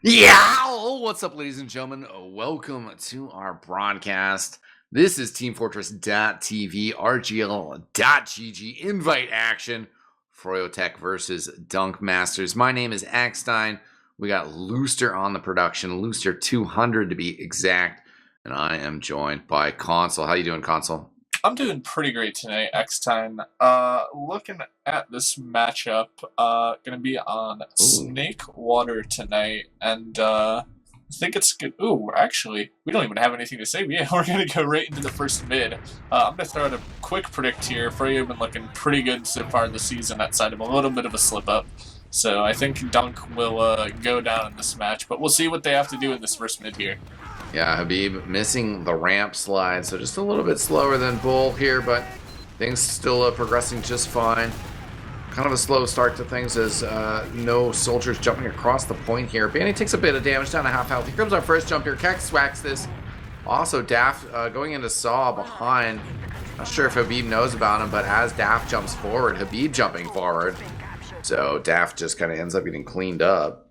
Yeah, what's up, ladies and gentlemen? Welcome to our broadcast. This is teamfortress.tv, RGL.GG, invite action, froyotech versus Dunkmasters. My name is eXtine. We got Looster on the production, Looster 200 to be exact, and I am joined by Console. How you doing, Console? I'm doing pretty great tonight, eXtine. Looking at this matchup, gonna be on Ooh. Snake Water tonight, and I think it's good. Ooh, actually, we don't even have anything to say. Yeah, we're gonna go right into the first mid. I'm gonna throw out a quick predict here. Freya been looking pretty good so far this season outside of a little bit of a slip up. So I think Dunk will go down in this match, but we'll see what they have to do in this first mid here. Yeah, Habib missing the ramp slide, so just a little bit slower than Bull here, but things still progressing just fine. Kind of a slow start to things as no soldiers jumping across the point here. Banny takes a bit of damage, down to half health. Here comes our first jump here. Kex whacks this. Also, Daft going into Saw behind. Not sure if Habib knows about him, but as Daft jumps forward, Habib jumping forward. So Daft just kind of ends up getting cleaned up.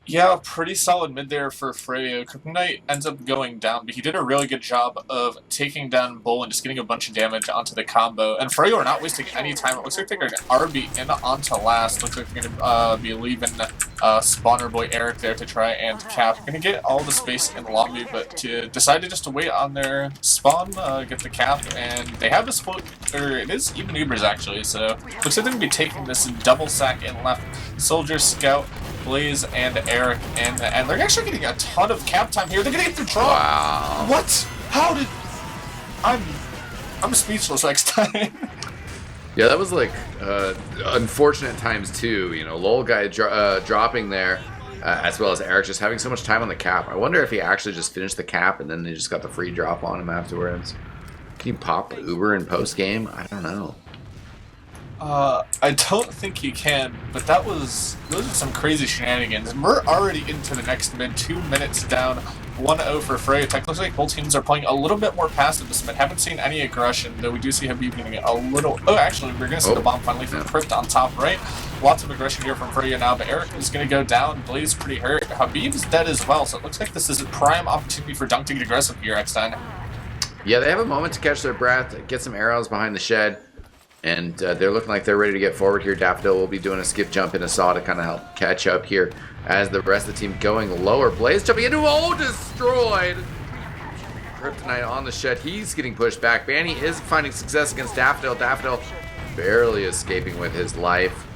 Yeah, pretty solid mid there for Freya. Kryptonite ends up going down, but he did a really good job of taking down Bull and just getting a bunch of damage onto the combo. And Freya are not wasting any time. It looks like they're going to RB in onto last. Looks like they're going to be leaving spawner boy Eric there to try and cap. Going to get all the space in the lobby, but decided just to wait on their spawn, get the cap, and they have this float, or it is even Ubers actually. So looks like they're going to be taking this double sack in left. Soldier, Scout, Blaze, and Eric, and they're actually getting a ton of cap time here. They're gonna get the draw. Wow. What? How did? I'm speechless next time. Yeah, that was like unfortunate times too. You know, Lol guy dropping there, as well as Eric just having so much time on the cap. I wonder if he actually just finished the cap and then they just got the free drop on him afterwards. Can you pop Uber in post game? I don't know. I don't think you can, but those are some crazy shenanigans. And we're already into the next mid, 2 minutes down, 1-0 for froyotech. Looks like both teams are playing a little bit more passive this mid. Haven't seen any aggression, though we do see Habib getting a little... Oh, actually, we're going to see the bomb finally from Crypt on top right. Lots of aggression here from Freya now, but Eric is going to go down. Blaze pretty hurt. Habib is dead as well, so it looks like this is a prime opportunity for Dunk to get aggressive here, eXtine. Yeah, they have a moment to catch their breath, get some arrows behind the shed. And they're looking like they're ready to get forward here. Daffodil will be doing a skip jump in a saw to kind of help catch up here as the rest of the team going lower. Blaze jumping into, oh, destroyed. Kryptonite on the shed. He's getting pushed back. Banny is finding success against Daffodil. Daffodil barely escaping with his life.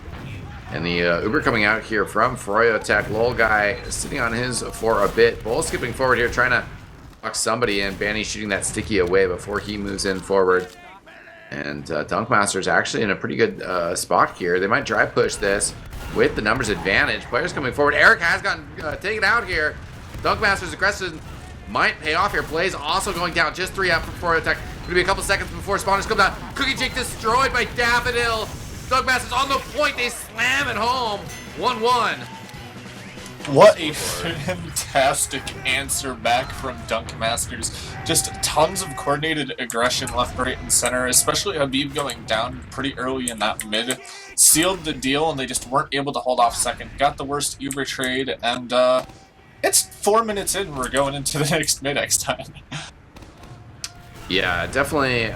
And the Uber coming out here from froyotech. Lol guy sitting on his for a bit. Bull skipping forward here, trying to fuck somebody in. Banny shooting that sticky away before he moves in forward. And Dunkmasters actually in a pretty good spot here. They might drive push this with the numbers advantage. Players coming forward. Eric has gotten taken out here. Dunkmasters aggressive might pay off here. Blaze also going down. Just 3 up for attack. Gonna be a couple seconds before spawners come down. Cookie Jake destroyed by Daffodil. Dunkmasters on the point. They slam it home. 1-1. What a fantastic answer back from Dunkmasters. Just tons of coordinated aggression left, right, and center, especially Habib going down pretty early in that mid. Sealed the deal, and they just weren't able to hold off second. Got the worst Uber trade, and it's 4 minutes in. We're going into the next mid eXtine. Yeah, definitely.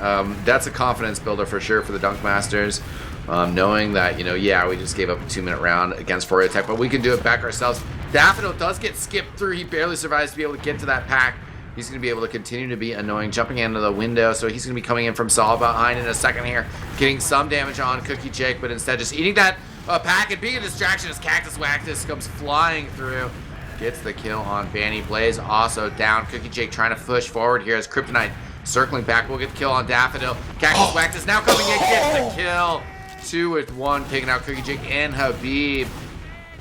That's a confidence builder for sure for the Dunkmasters. Knowing that, you know, yeah, we just gave up a 2-minute round against froyotech, but we can do it back ourselves. Daffodil does get skipped through. He barely survives to be able to get to that pack. He's going to be able to continue to be annoying, jumping into the window, so he's going to be coming in from Saw behind in a second here, getting some damage on Cookie Jake, but instead just eating that pack and being a distraction as Cactus Waxus comes flying through. Gets the kill on Banny. Blaze also down. Cookie Jake trying to push forward here as Kryptonite circling back. We'll get the kill on Daffodil. Cactus Waxus now coming in, gets the kill. 2 with 1, taking out Cookie Jake and Habib.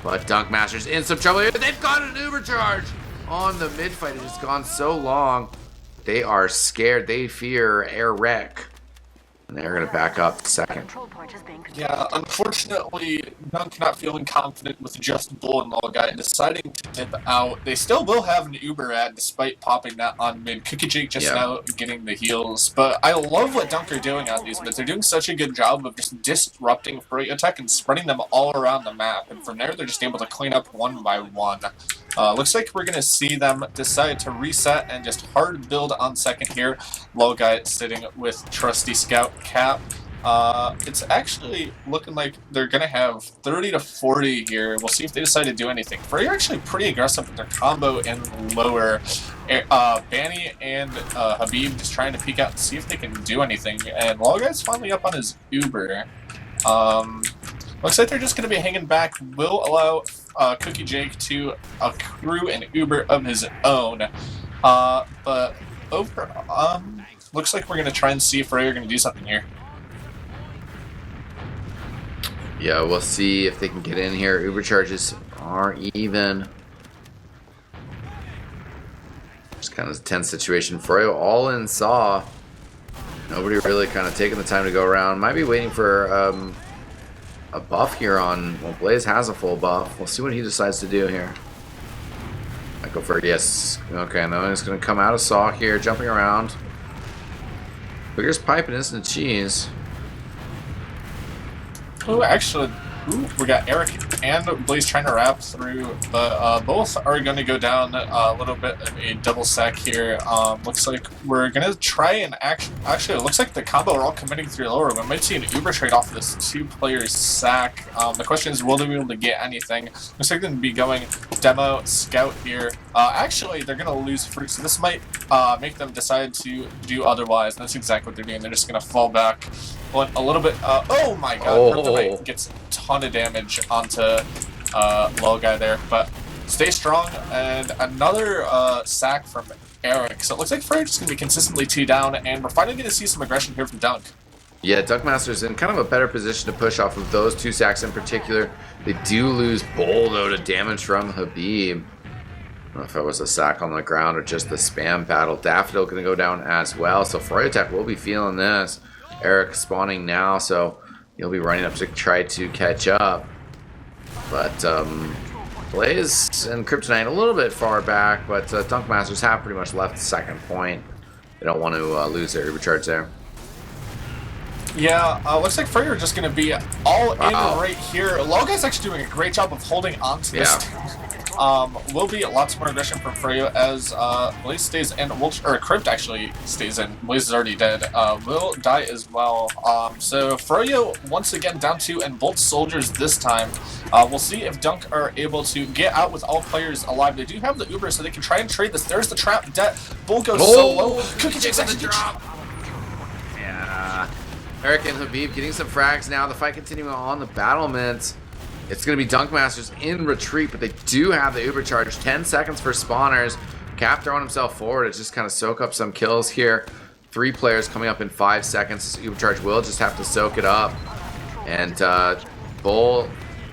But Dunkmasters in some trouble here. They've got an Uber charge on the mid fight. It has gone so long. They are scared. They fear Eric. And they're going to back up to second. Yeah, unfortunately, Dunk not feeling confident with just Bull and Guy and deciding to dip out. They still will have an Uber ad despite popping that on mid. Cookie Jake just now getting the heals. But I love what Dunk are doing on these mids. They're doing such a good job of just disrupting froyotech and spreading them all around the map. And from there, they're just able to clean up one by one. Looks like we're going to see them decide to reset and just hard build on second here. Guy sitting with Trusty Scout Cap. It's actually looking like they're going to have 30 to 40 here. We'll see if they decide to do anything. Frey are actually pretty aggressive with their combo and lower. Banny and Habib just trying to peek out and see if they can do anything. And Guy's finally up on his Uber. Looks like they're just going to be hanging back. Will allow Cookie Jake to accrue an Uber of his own. But over, looks like we're going to try and see if Frey are going to do something here. Yeah, we'll see if they can get in here. Uber charges are even. It's kind of a tense situation. Froyo all in Saw. Nobody really kind of taking the time to go around. Might be waiting for a buff here on. Well, Blaze has a full buff. We'll see what he decides to do here. I go for it. Yes. Okay, now he's going to come out of Saw here, jumping around. Clears pipe and instant cheese. Oh, actually, we got Eric and Blaze trying to wrap through, but both are going to go down a little bit of a double sack here. Looks like we're going to try and actually, it looks like the combo are all committing through lower. We might see an Uber trade off of this two-player sack. The question is, will they be able to get anything? Looks like they're going to be going Demo, Scout here. Actually, they're going to lose free, so this might make them decide to do otherwise. And that's exactly what they're doing. They're just going to fall back a little bit. Oh my god, Kryptonite gets a ton of damage onto Guy there, but stay strong. And another sack from Eric. So it looks like Frey just going to be consistently 2 down, and we're finally going to see some aggression here from Dunk. Yeah, Dunkmasters in kind of a better position to push off of those 2 sacks in particular. They do lose Bull, though, to damage from Habib. I don't know if it was a sack on the ground or just the spam battle. Daffodil going to go down as well, so froyotech will be feeling this. Eric spawning now, so he'll be running up to try to catch up. But Blaze and Kryptonite a little bit far back, but Dunkmasters have pretty much left the second point. They don't want to lose their overcharge there. Yeah, looks like Frey are just going to be all in right here. Guy's actually doing a great job of holding on to this. Will be lots more aggression from Freyo as Blaze stays in, or Crypt actually stays in. Blaze is already dead. Will die as well. So Freyo once again down 2 and both soldiers this time. We'll see if Dunk are able to get out with all players alive. They do have the Uber, so they can try and trade this. There's the trap. Bull goes solo. Cookie Jake's actually drop. Yeah. Eric and Habib getting some frags now. The fight continuing on the battlement. It's going to be Dunkmasters in retreat, but they do have the Uber charge. 10 seconds for spawners. Cap throwing himself forward to just kind of soak up some kills here. 3 players coming up in 5 seconds. This Uber charge will just have to soak it up. And Bull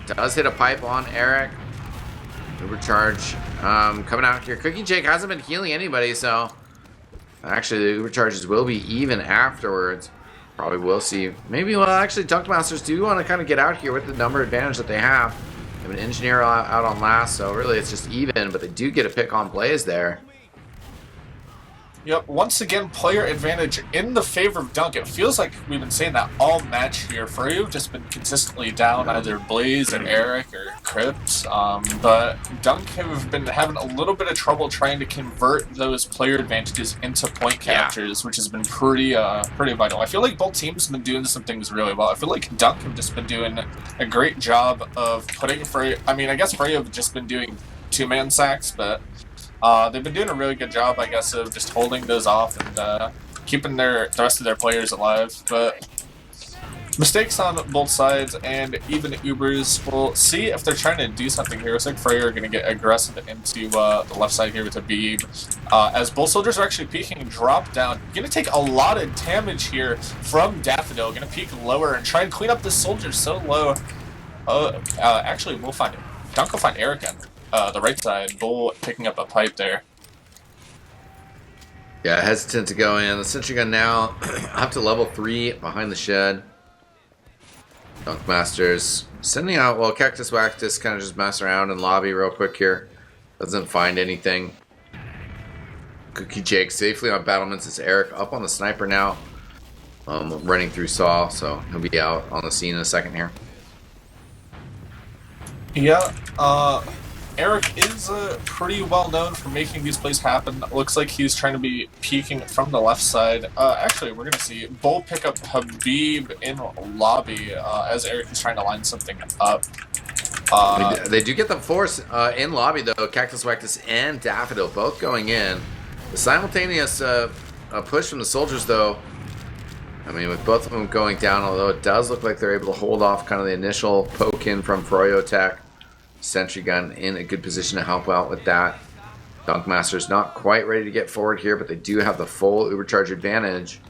does hit a pipe on Eric. Uber charge coming out here. Cookie Jake hasn't been healing anybody, so actually the Uber charges will be even afterwards. Probably will see. Maybe, well, actually, Dunkmasters do want to kind of get out here with the number advantage that they have. They have an engineer out on last, so really it's just even, but they do get a pick on Blaze there. Yep, once again, player advantage in the favor of Dunk. It feels like we've been saying that all match here. Frey have just been consistently down, either Blaze or Eric or Crypt. But Dunk have been having a little bit of trouble trying to convert those player advantages into point captures, which has been pretty vital. I feel like both teams have been doing some things really well. I feel like Dunk have just been doing a great job of putting Frey. I mean, I guess Frey have just been doing 2-man sacks, but they've been doing a really good job, I guess, of just holding those off and keeping the rest of their players alive. But mistakes on both sides and even Ubers. We'll see if they're trying to do something here. Looks like Frey are going to get aggressive into the left side here with Habib. As both soldiers are actually peeking drop down. Going to take a lot of damage here from Daffodil. Going to peek lower and try and clean up this soldier so low. Actually, we'll find it. Dunk will find Eric on the right side. Bull picking up a pipe there. Yeah, hesitant to go in. The sentry gun now up to level 3 behind the shed. Dunkmasters sending out, well, Cactus Wactus kind of just mess around in lobby real quick here. Doesn't find anything. Cookie Jake safely on battlements. It's Eric up on the sniper now. Running through Saw, so he'll be out on the scene in a second here. Yeah, Eric is pretty well known for making these plays happen. Looks like he's trying to be peeking from the left side. Actually, we're going to see Bull pick up Habib in lobby as Eric is trying to line something up. They do get the force in lobby, though. Cactus Wactus and Daffodil both going in. The simultaneous push from the soldiers, though, I mean, with both of them going down, although it does look like they're able to hold off kind of the initial poke in from froyotech. Sentry gun in a good position to help out with that. Dunkmasters not quite ready to get forward here, but they do have the full Ubercharge advantage.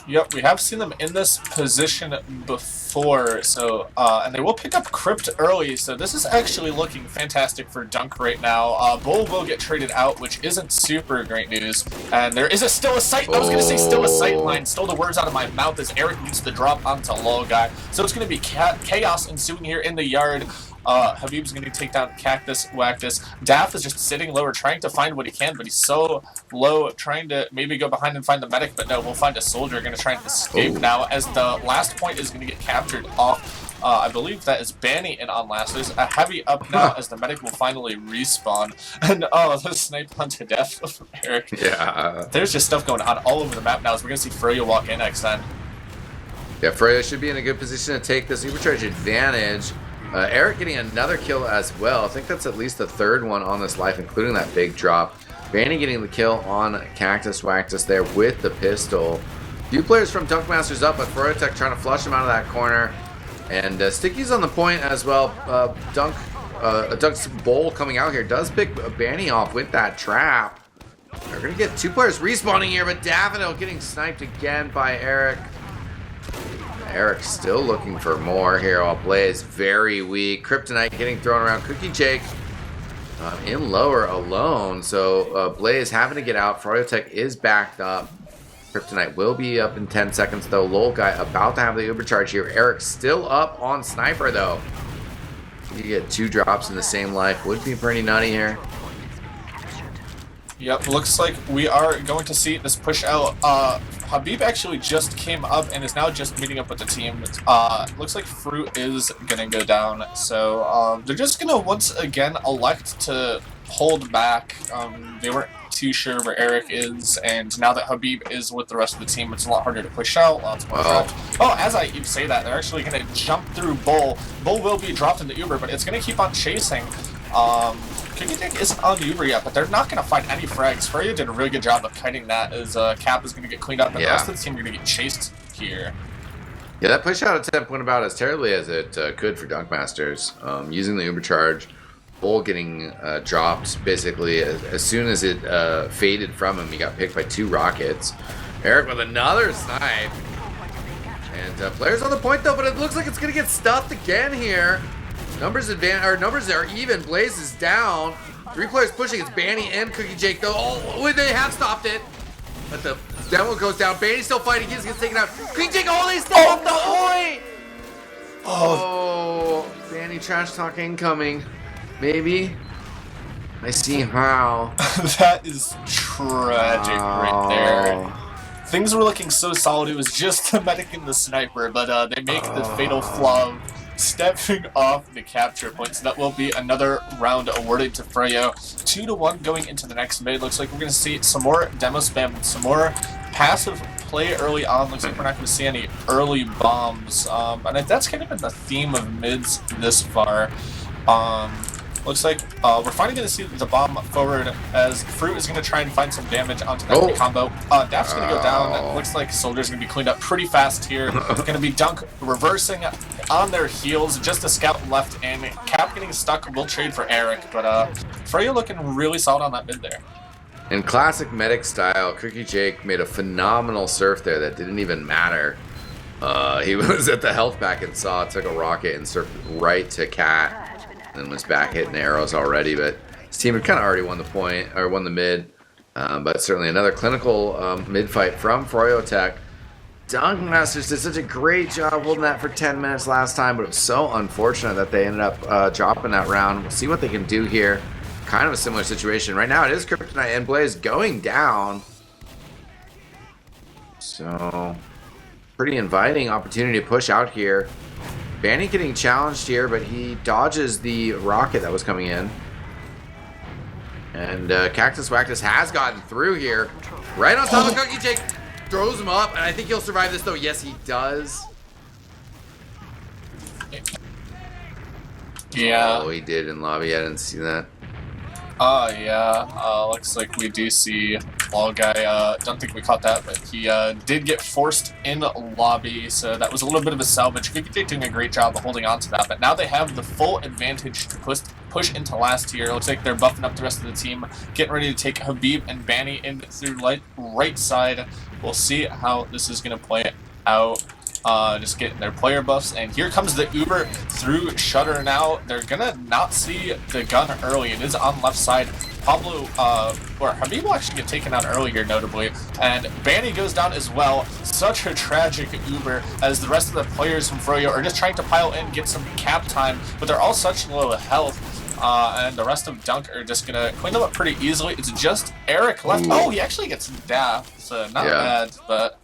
Yep, we have seen them in this position before, so and they will pick up Crypt early, so this is actually looking fantastic for Dunk right now. Bull will get traded out, which isn't super great news, and there is still a sight. I was going to say still a sight line, stole the words out of my mouth as Eric needs to drop onto low guy, so it's going to be chaos ensuing here in the yard. Habib's going to take down Cactus Wactus. Daff is just sitting lower, trying to find what he can, but he's so low, trying to maybe go behind and find the medic, but no, we'll find a soldier going to try and escape now, as the last point is going to get captured off. I believe that is Banny in on last. There's a heavy up now as the medic will finally respawn. And the snipe on to death from Eric. Yeah. There's just stuff going on all over the map now, as we're going to see Froyo walk in eXtine. Yeah, Froyo should be in a good position to take this Ubercharge advantage. Eric getting another kill as well. I think that's at least the third one on this life, including that big drop. Banny getting the kill on Cactus Wactus there with the pistol. Few players from Dunkmasters up, but froyotech trying to flush him out of that corner. And Sticky's on the point as well. Dunk's Bowl coming out here does pick Banny off with that trap. They're going to get two players respawning here, but Daffodil getting sniped again by Eric. Eric still looking for more here while Blaze very weak. Kryptonite getting thrown around. Cookie Jake in lower alone. So Blaze having to get out. Froyotech is backed up. Kryptonite will be up in 10 seconds though. Lol guy about to have the Ubercharge here. Eric still up on Sniper though. You get two drops in the same life. Would be pretty nutty here. Yep, looks like we are going to see this push out. Habib actually just came up and is now just meeting up with the team. Looks like Fruit is going to go down. So they're just going to once again elect to hold back. They weren't too sure where Eric is, and now that Habib is with the rest of the team, it's a lot harder to push out. Lots more drops. Oh, as I even say that, they're actually going to jump through Bull. Bull will be dropped in the Uber, but it's going to keep on chasing. Cookie Jake isn't on the Uber yet, but they're not going to find any frags. Furrier did a really good job of kiting that, as Cap is going to get cleaned up, and the rest of the team are going to get chased here. Yeah, that push out attempt went about as terribly as it could for Dunkmasters. Using the Ubercharge, Bull getting dropped basically as soon as it faded from him. He got picked by two rockets. Eric with another snipe. And players on the point though, but it looks like it's going to get stuffed again here. Numbers are even. Blaze is down. Three players pushing. It's Banny and Cookie Jake though. Oh, they have stopped it. But the demo goes down. Banny's still fighting. He gets taken out. Cookie Jake, they stopped the point. Oh, Banny trash talk incoming. Maybe. I see how. That is tragic right there. Things were looking so solid. It was just the medic and the sniper, but they make the fatal flaw of stepping off the capture points. That will be another round awarded to Freyo. 2-1 going into the next mid. Looks like we're going to see some more demo spam, some more passive play early on. Looks like we're not going to see any early bombs. And that's kind of been the theme of mids this far. Looks like we're finally going to see the bomb forward as Fruit is going to try and find some damage onto that combo. Daft's going to go down. Looks like Soldier's going to be cleaned up pretty fast here. Going to be Dunk reversing on their heels. Just a scout left in. Cap getting stuck. Will trade for Eric. But Freya looking really solid on that mid there. In classic medic style, Cookie Jake made a phenomenal surf there that didn't even matter. He was at the health pack and took a rocket and surfed right to Cat. And was back hitting arrows already, but His team had kind of already won the point, or won the mid. But certainly another clinical mid fight from froyotech. Dunkmasters did such a great job holding that for 10 minutes last time, but it was so unfortunate that they ended up dropping that round. We'll see what they can do here. Kind of a similar situation. Right now it is Kryptonite and Blaze going down. So, pretty inviting opportunity to push out here. Banny getting challenged here, but he dodges the rocket that was coming in. And Cactus Wactus has gotten through here. Right on top of Cookie Jake. Throws him up, and I think he'll survive this, though. Yes, he does. Yeah. Oh, he did in lobby. I didn't see that. Yeah. Looks like we do see Wall Guy. Don't think we caught that, but he did get forced in lobby, so that was a little bit of a salvage. Cookie doing a great job of holding on to that, but now they have the full advantage to push into last tier. Looks like they're buffing up the rest of the team, getting ready to take Habib and Banny in through right side. We'll see how this is going to play out. Just getting their player buffs, and here comes the Uber through Shutter now. They're gonna not see the gun early. It is on left side. Pablo, or Habib will actually get taken out early here, notably, and Banny goes down as well. Such a tragic Uber, as the rest of the players from Froyo are just trying to pile in, get some cap time, but they're all such low health. And the rest of Dunk are just gonna clean them up pretty easily. It's just Eric left. Ooh. Oh, he actually gets daft, so not bad, but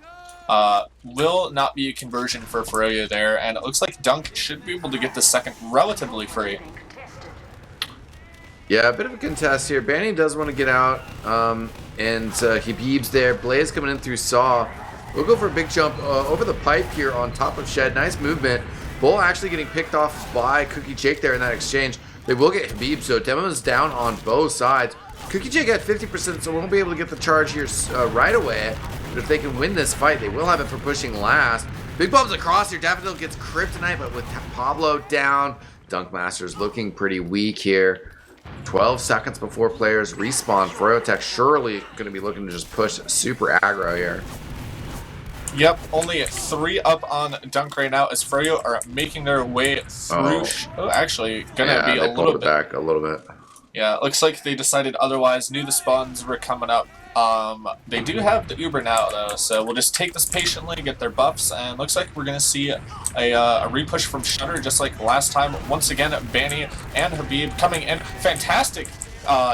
will not be a conversion for Froyo there, and it looks like Dunk should be able to get the second relatively free. Yeah, a bit of a contest here. Banny does want to get out, and Habib's there. Blaze coming in through Saw. We'll go for a big jump over the pipe here on top of Shed. Nice movement. Bull actually getting picked off by Cookie Jake there in that exchange. They will get Habib, so Demo's down on both sides. Cookie Jake at 50%, so we won't be able to get the charge here right away. But if they can win this fight, they will have it for pushing last. Big bombs across here. Daffodil gets Kryptonite, but with Pablo down, Dunkmasters looking pretty weak here. 12 seconds before players respawn. Froyotech surely going to be looking to just push super aggro here. Yep, only 3 up on Dunk right now as Froyo are making their way through. Oh, actually, gonna be a little bit back a little bit. Yeah, it looks like they decided otherwise. Knew the spawns were coming up. They do have the Uber now, though, so we'll just take this patiently, get their buffs, and looks like we're going to see a repush from Shutter just like last time. Once again, Banny and Habib coming in. Fantastic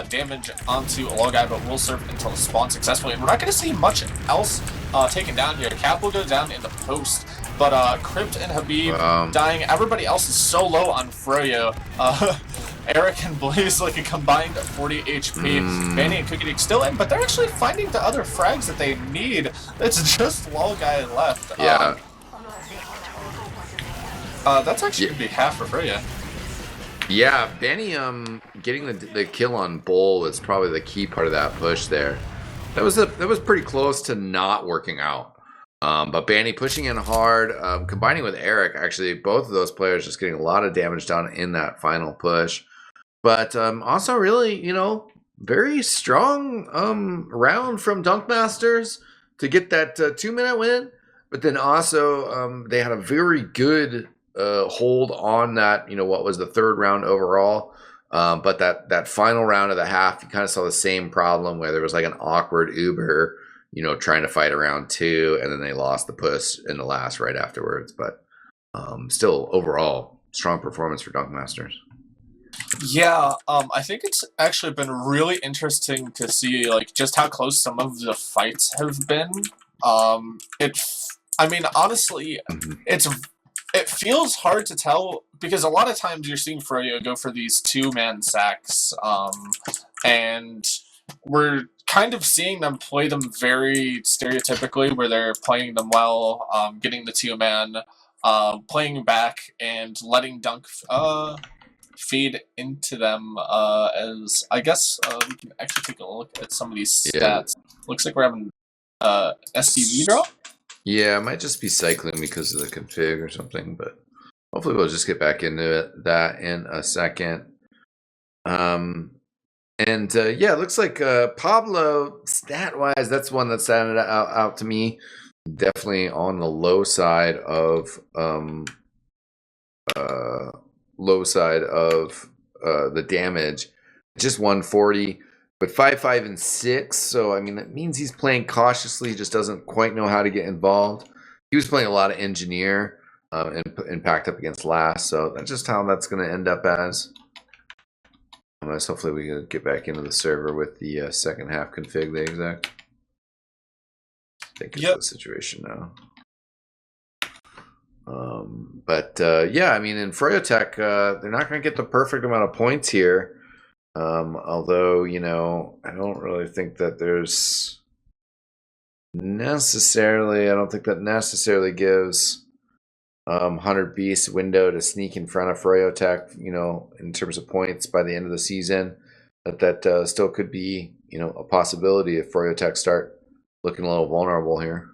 damage onto Logai, but will serve until the spawn successfully. And we're not going to see much else taken down here. Cap will go down in the post, but Crypt and Habib dying. Everybody else is so low on Froyo. Eric and Blaze like a combined 40 HP. Banny and Cookie Dick still in, but they're actually finding the other frags that they need. It's just Lol Guy left. Yeah. That's actually gonna be half for Froyo. Yeah, Banny getting the kill on Bull was probably the key part of that push there. That was pretty close to not working out. But Banny pushing in hard, combining with Eric, actually both of those players just getting a lot of damage done in that final push. But also really, very strong round from Dunkmasters to get that 2-minute win. But then also they had a very good hold on that, what was the 3rd round overall. But that final round of the half, you kind of saw the same problem where there was like an awkward Uber, trying to fight around 2, and then they lost the push in the last right afterwards. But still, overall, strong performance for Dunkmasters. Yeah, I think it's actually been really interesting to see like just how close some of the fights have been. Honestly, it feels hard to tell because a lot of times you're seeing Froyo go for these 2-man sacks, and we're kind of seeing them play them very stereotypically, where they're playing them well, getting the 2-man, playing back, and letting Dunk feed into them. As I guess we can actually take a look at some of these stats. Looks like we're having STV draw. Yeah, it might just be cycling because of the config or something, but hopefully we'll just get back into that in a second. It looks like Pablo, stat-wise, that's one that sounded out to me. Definitely on the low side of the damage. just 140 with 5, 5, and 6. So I mean that means he's playing cautiously. He just doesn't quite know how to get involved. He was playing a lot of engineer and packed up against last. So that's just how that's going to end up as. Unless hopefully we can get back into the server with the second half config the exec. I think it's the situation now. Yeah, I mean, in froyotech, they're not going to get the perfect amount of points here. Although, you know, I don't really think that there's necessarily, I don't think that necessarily gives 100 Beast window to sneak in front of froyotech, you know, in terms of points by the end of the season. That still could be, you know, a possibility if froyotech start looking a little vulnerable here.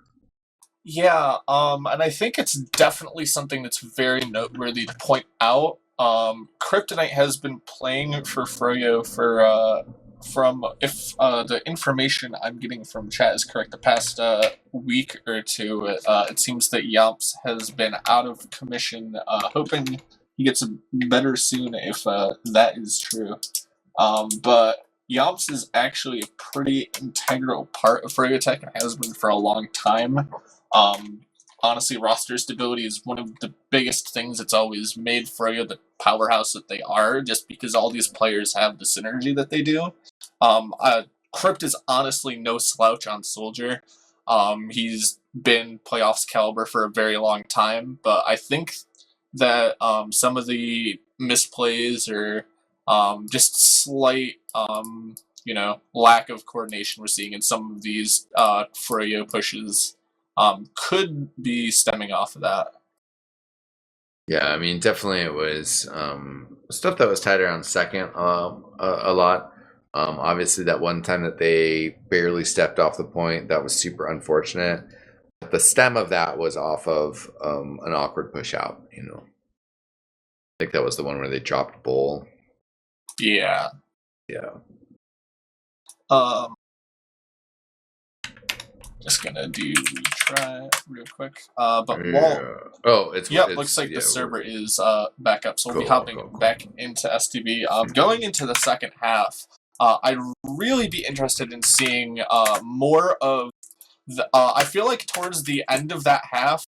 Yeah, and I think it's definitely something that's very noteworthy to point out. Kryptonite has been playing for Froyo for from if the information I'm getting from chat is correct, the past week or two. It seems that Yamps has been out of commission. Hoping he gets better soon if that is true. But Yamps is actually a pretty integral part of froyotech and has been for a long time. Honestly, roster stability is one of the biggest things that's always made Froyo the powerhouse that they are, just because all these players have the synergy that they do. Crypt is honestly no slouch on Soldier. He's been playoffs caliber for a very long time, but I think that some of the misplays or just slight you know, lack of coordination we're seeing in some of these Froyo pushes could be stemming off of that. Yeah, I mean, definitely it was stuff that was tied around second a lot. Obviously, that one time that they barely stepped off the point, that was super unfortunate. But the stem of that was off of an awkward push out, you know. I think that was the one where they dropped Bull. Yeah. Yeah. Just gonna do try real quick. But while it's looks like the server is back up, so we'll be hopping back into STB. Going into the second half, I'd really be interested in seeing more of the. I feel like towards the end of that half,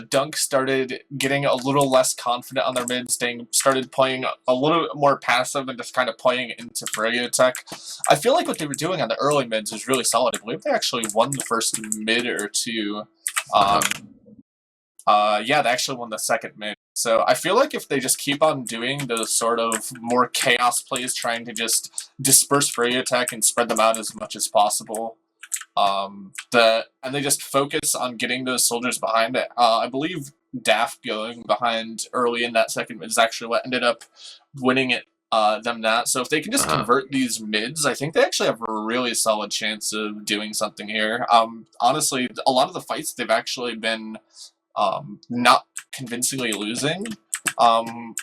Dunk started getting a little less confident on their mid, started playing a little bit more passive and just kind of playing into froyotech. I feel like what they were doing on the early mids was really solid. I believe they actually won the first mid or two. Yeah, they actually won the second mid. So I feel like if they just keep on doing those sort of more chaos plays, trying to just disperse froyotech and spread them out as much as possible, and they just focus on getting those soldiers behind it. I believe Daft going behind early in that second mid is actually what ended up winning it. Them that. So if they can just convert these mids, I think they actually have a really solid chance of doing something here. Honestly, a lot of the fights they've actually been not convincingly losing,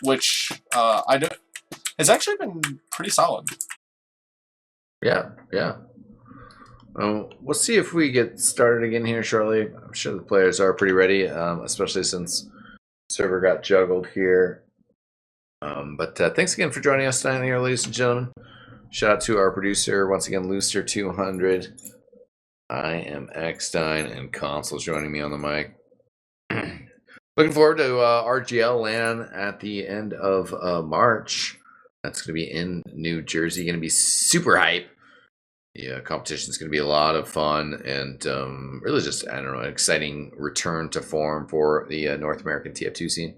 which I don't has actually been pretty solid. Yeah. We'll see if we get started again here shortly. I'm sure the players are pretty ready, especially since server got juggled here. But thanks again for joining us tonight here, ladies and gentlemen. Shout out to our producer, once again, Looster200. I am eXtine, and Console's joining me on the mic. Looking forward to RGL LAN at the end of March. That's going to be in New Jersey. Going to be super hype. Yeah, competition is going to be a lot of fun and really just, I don't know, an exciting return to form for the North American TF2 scene.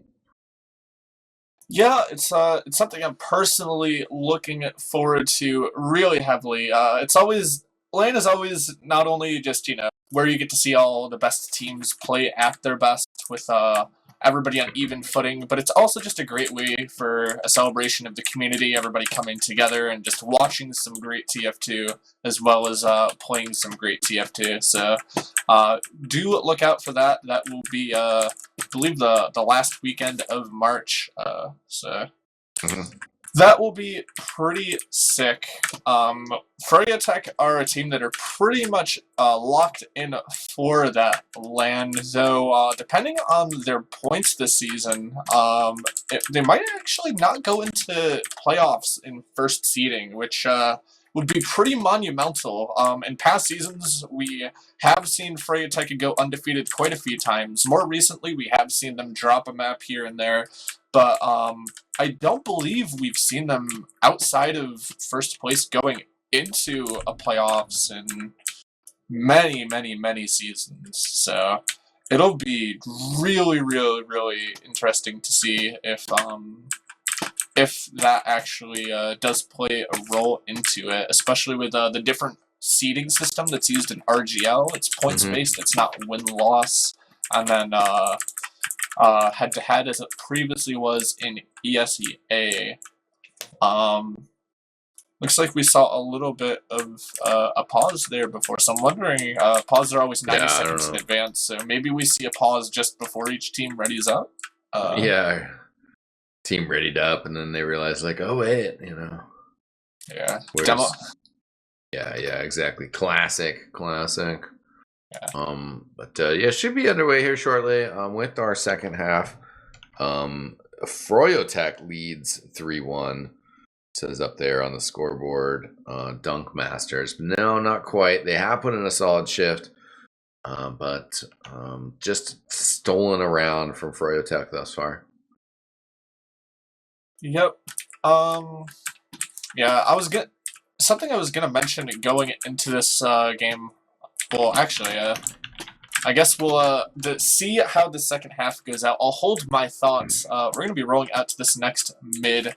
Yeah, it's something I'm personally looking forward to really heavily. It's always LAN is always not only just, you know, where you get to see all the best teams play at their best with everybody on even footing, but it's also just a great way for a celebration of the community, everybody coming together and just watching some great TF2 as well as playing some great TF2. So do look out for that. That will be, I believe, the last weekend of March. So. Mm-hmm. That will be pretty sick. Froyotech are a team that are pretty much locked in for that land, though depending on their points this season, they might actually not go into playoffs in first seeding, which would be pretty monumental. In past seasons, we have seen Froyotech go undefeated quite a few times. More recently, we have seen them drop a map here and there, but I don't believe we've seen them outside of first place going into a playoffs in many, many, many seasons. So it'll be really, really, really interesting to see if that actually does play a role into it, especially with the different seeding system that's used in RGL. It's points based. It's not win loss, and then head-to-head as it previously was in ESEA. Looks like we saw a little bit of a pause there before, so I'm wondering, pauses are always 90 seconds in advance, so maybe we see a pause just before each team readies up? Yeah. Team readied up, and then they realized, like, oh, wait, you know. Yeah. Demo. Yeah, exactly. Classic. Yeah. But yeah, should be underway here shortly with our second half. Froyotech leads 3-1. Says up there on the scoreboard. Dunkmasters. No, not quite. They have put in a solid shift, but just stolen around from Froyotech thus far. Yep. Yeah, something I was gonna mention going into this game. Well, actually, I guess we'll see how the second half goes out. I'll hold my thoughts. We're going to be rolling out to this next mid.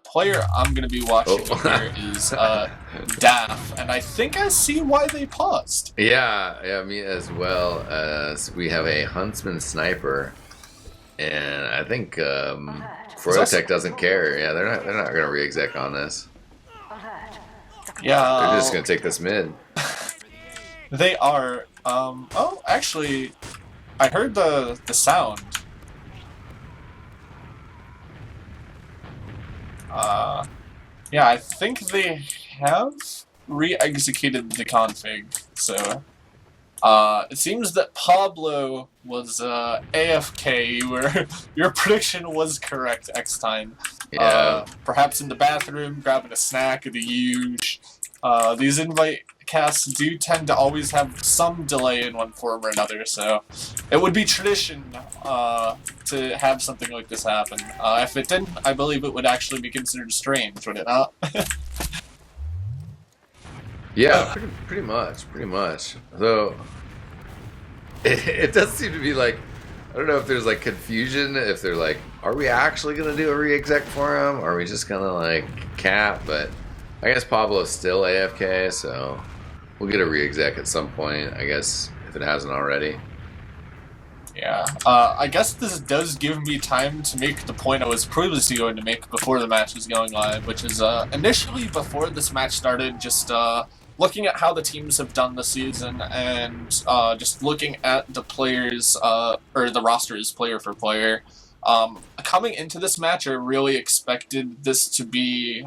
Player I'm going to be watching here is Daff, and I think I see why they paused. Yeah, me as well. As we have a Huntsman sniper, and I think Froyotech doesn't care. Yeah, they're not going to re-exec on this. Yeah, they're just going to take this mid. They are. Oh, actually, I heard the sound. Yeah, I think they have re-executed the config, so it seems that Pablo was AFK, your prediction was correct, eXtine. Yeah. Perhaps in the bathroom, grabbing a snack, the huge. These invite casts do tend to always have some delay in one form or another, so it would be tradition to have something like this happen. If it didn't, I believe it would actually be considered strange, would it not? Yeah, pretty much. So it does seem to be like, I don't know if there's like confusion, if they're like, are we actually gonna do a re-exec for him? Or are we just gonna like cap? But I guess Pablo's still AFK, so we'll get a re-exec at some point, I guess, if it hasn't already. Yeah, I guess this does give me time to make the point I was previously going to make before the match was going live, which is initially before this match started, just looking at how the teams have done this season and just looking at the players, or the rosters player for player. Coming into this match, I really expected this to be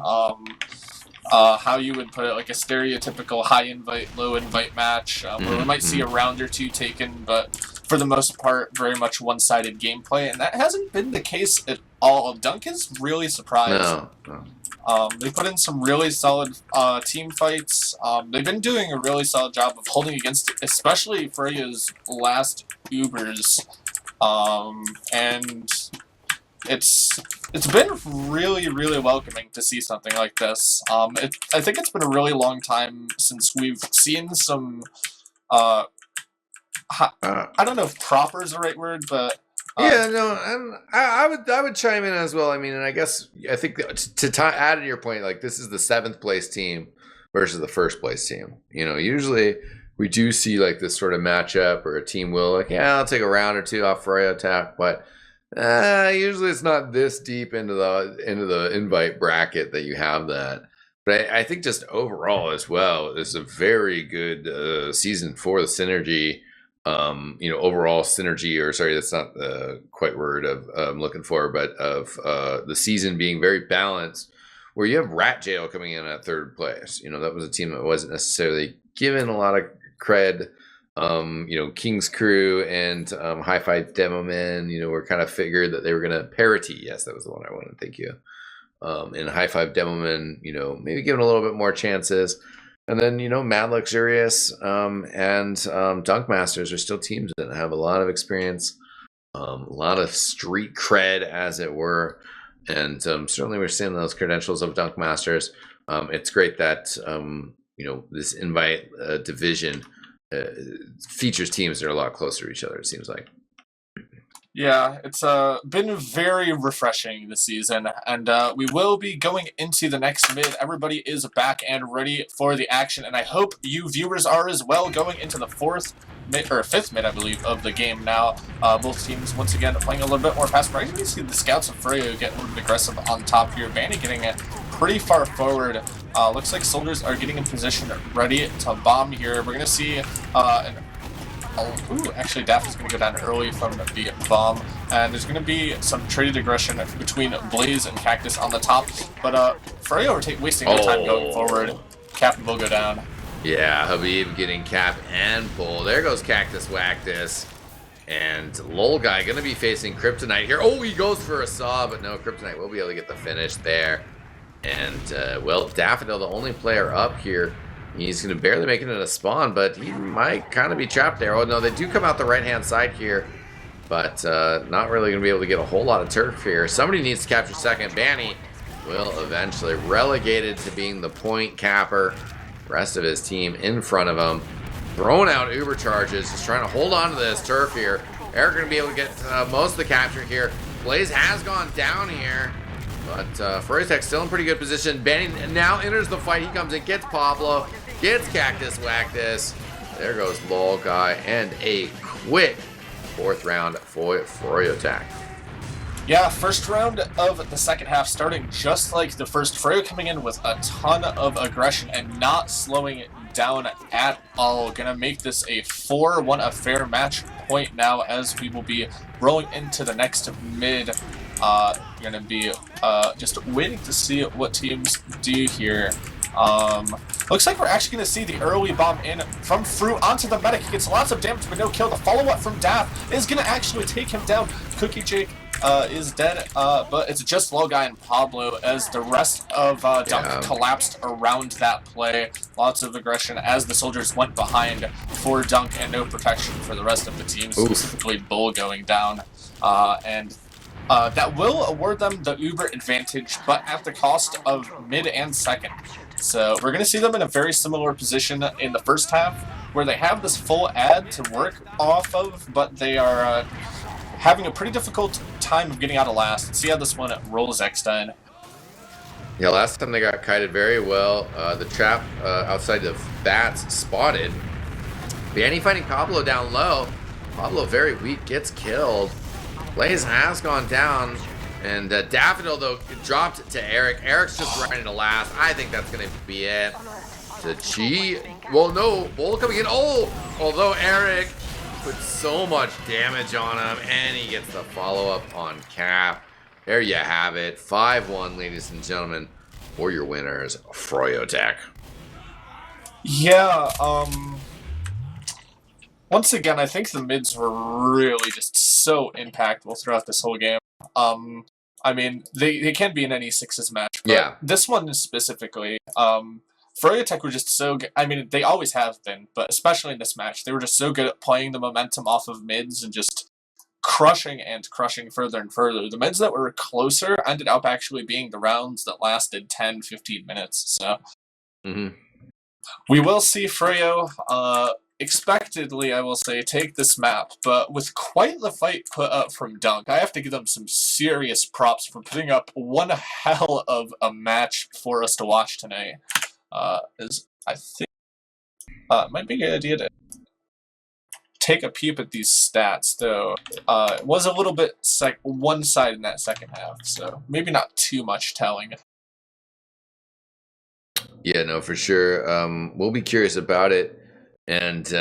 how you would put it, like a stereotypical high invite, low invite match, where we might see a round or two taken, but for the most part, very much one-sided gameplay, and that hasn't been the case at all. Dunk is really surprised. No. They put in some really solid team fights. They've been doing a really solid job of holding against, especially Freya's last Ubers, and it's been really, really welcoming to see something like this. I think it's been a really long time since we've seen some. I don't know if proper is the right word, but yeah, no, I would chime in as well. I mean, and I think to add to your point, like this is the 7th place team versus the 1st place team. You know, usually we do see like this sort of matchup, or a team will like, yeah, I'll take a round or two off froyotech, but usually it's not this deep into the invite bracket that you have that. But I think just overall as well, it's a very good season for the synergy. overall synergy, or sorry, that's not the quite word of I'm looking for, but of the season being very balanced, where you have Rat Jail coming in at third place. That was a team that wasn't necessarily given a lot of cred. King's Crew and High Five Demo Men, were kind of figured that they were going to parity. Yes, that was the one I wanted to thank you. And High Five Demo Men, maybe given a little bit more chances. And then, Mad Luxurious and Dunkmasters are still teams that have a lot of experience, a lot of street cred, as it were. And certainly we're seeing those credentials of Dunkmasters. It's great that, this invite division features teams that are a lot closer to each other, it seems like. Yeah, it's been very refreshing this season, and we will be going into the next mid. Everybody is back and ready for the action, and I hope you viewers are as well, going into the fifth mid, I believe, of the game now. Both teams, once again, playing a little bit more fast. We're actually going to see the scouts of Froyo get a little bit aggressive on top here. Vanny getting it pretty far forward. Looks like soldiers are getting in position, ready to bomb here. We're going to see actually Daft is going to go down early from the bomb, and there's going to be some traded aggression between Blaze and Cactus on the top, but Froyo are wasting no time going forward. Captain will go down. Yeah, Habib getting cap and pull. There goes Cactus Wactus. And Lol Guy going to be facing Kryptonite here. Oh, he goes for a saw, but no, Kryptonite will be able to get the finish there. And, well, Daffodil, the only player up here, he's going to barely make it in a spawn, but he might kind of be trapped there. Oh, no, they do come out the right-hand side here, but not really going to be able to get a whole lot of turf here. Somebody needs to capture second. Banny will eventually relegated to being the point capper. Rest of his team in front of him. Throwing out Uber charges, just trying to hold on to this turf here. Eric going to be able to get most of the capture here. Blaze has gone down here. But froyotech still in pretty good position. Banny now enters the fight. He comes in, gets Pablo, gets Cactus Wactus. There goes Lol Guy, and a quick fourth round for froyotech. Yeah, first round of the second half starting just like the first. Froyo coming in with a ton of aggression and not slowing it down at all. Gonna make this a 4-1, a fair match point now, as we will be rolling into the next mid. Gonna be just waiting to see what teams do here. Looks like we're actually going to see the early bomb in from Fru onto the medic. He gets lots of damage but no kill. The follow-up from Daft is going to actually take him down. Cookie Jake is dead, but it's just Low Guy and Pablo as the rest of Dunk collapsed around that play. Lots of aggression as the soldiers went behind for Dunk, and no protection for the rest of the team, specifically Bull going down. That will award them the Uber advantage, but at the cost of mid and second. So we're going to see them in a very similar position in the first half, where they have this full ad to work off of, but they are having a pretty difficult time of getting out of last. Let's see how this one rolls, eXtine. Yeah, last time they got kited very well. The trap outside of Bats spotted. Banny fighting Pablo down low. Pablo very weak, gets killed. Blaze has gone down, and Daffodil, though, dropped to Eric. Eric's just running to last. I think that's going to be it. The G. Well, no. Bull coming in. Oh! Although Eric put so much damage on him, and he gets the follow-up on Cap. There you have it. 5-1, ladies and gentlemen, for your winners, froyotech. Yeah, once again, I think the mids were really just so impactful throughout this whole game. I mean, they can be in any sixes match, but yeah, this one specifically, froyotech were just so good. I mean, they always have been, but especially in this match, they were just so good at playing the momentum off of mids and just crushing and crushing further and further. The mids that were closer ended up actually being the rounds that lasted 10, 15 minutes. So we will see Froyo, expectedly, I will say, take this map, but with quite the fight put up from Dunk. I have to give them some serious props for putting up one hell of a match for us to watch tonight. As I think it might be a good idea to take a peep at these stats, though. It was a little bit one side in that second half, so maybe not too much telling. Yeah, no, for sure. We'll be curious about it. And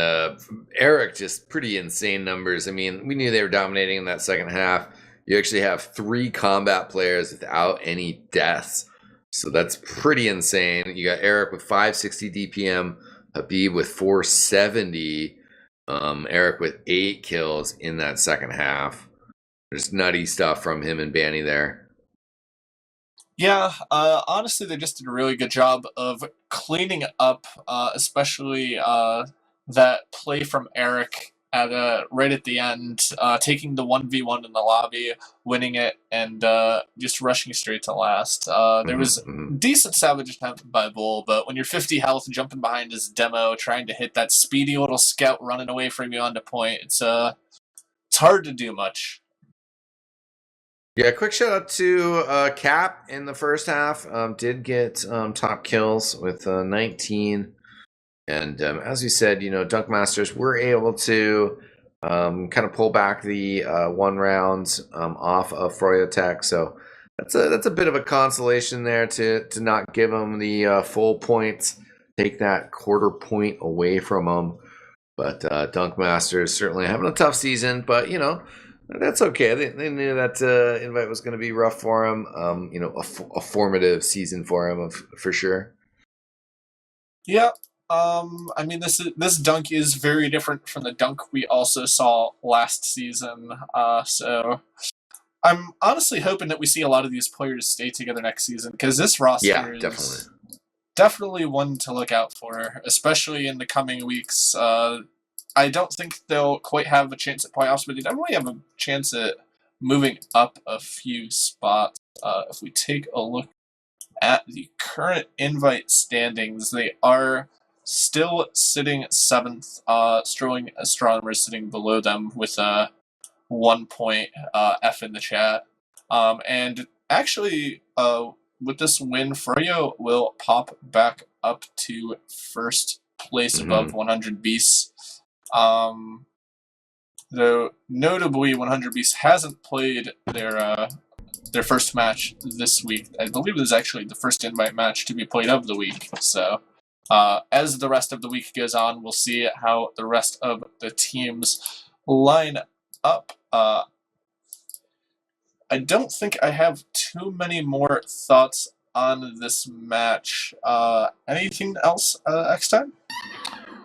Eric, just pretty insane numbers. I mean, we knew they were dominating in that second half. You actually have 3 combat players without any deaths. So that's pretty insane. You got Eric with 560 DPM, Habib with 470, Eric with 8 kills in that second half. There's nutty stuff from him and Banny there. Yeah, honestly, they just did a really good job of cleaning up, especially that play from Eric at right at the end, taking the 1v1 in the lobby, winning it, and just rushing straight to last. There was decent salvage attempt by Bull, but when you're 50 health, jumping behind his demo, trying to hit that speedy little scout running away from you onto point, it's hard to do much. Yeah, quick shout out to Cap in the first half. Did get top kills with 19. And as we said, Dunkmasters were able to kind of pull back the 1 round off of froyotech. So that's a bit of a consolation there to not give them the full points, take that quarter point away from them. But Dunkmasters certainly having a tough season, but that's okay. They knew that invite was going to be rough for him. A formative season for him, for sure. Yeah. I mean, this dunk is very different from the dunk we also saw last season. So I'm honestly hoping that we see a lot of these players stay together next season, because this roster is definitely one to look out for, especially in the coming weeks. I don't think they'll quite have a chance at playoffs, but they definitely have a chance at moving up a few spots. If we take a look at the current invite standings, they are still sitting 7th. Sterling Astronomer sitting below them with 1 point. F in the chat. And actually, with this win, Froyo will pop back up to first place above 100 Beasts. Though notably, 100 Beasts hasn't played their first match this week. I believe it is actually the first invite match to be played of the week. So as the rest of the week goes on, we'll see how the rest of the teams line up. I don't think I have too many more thoughts on this match. Anything else, eXtine?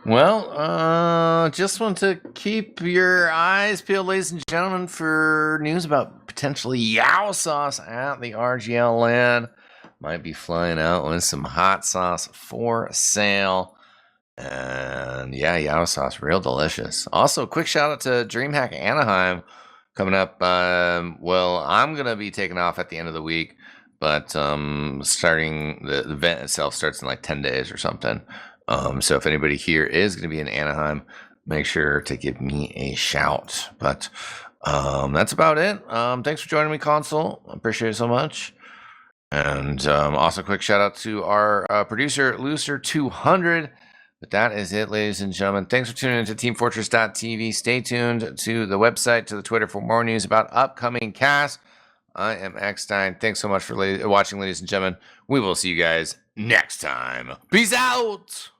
Well, just want to keep your eyes peeled, ladies and gentlemen, for news about potentially Yao Sauce at the RGL LAN. Might be flying out with some hot sauce for sale. And yeah, Yao Sauce, real delicious. Also, quick shout out to DreamHack Anaheim coming up. Well, I'm going to be taking off at the end of the week, but starting the event itself starts in like 10 days or something. So if anybody here is going to be in Anaheim, make sure to give me a shout. But that's about it. Thanks for joining me, Console. I appreciate it so much. And also quick shout out to our producer, Looser200. But that is it, ladies and gentlemen. Thanks for tuning in to teamfortress.tv. Stay tuned to the website, to the Twitter for more news about upcoming casts. I am eXtine. Thanks so much for watching, ladies and gentlemen. We will see you guys next time. Peace out!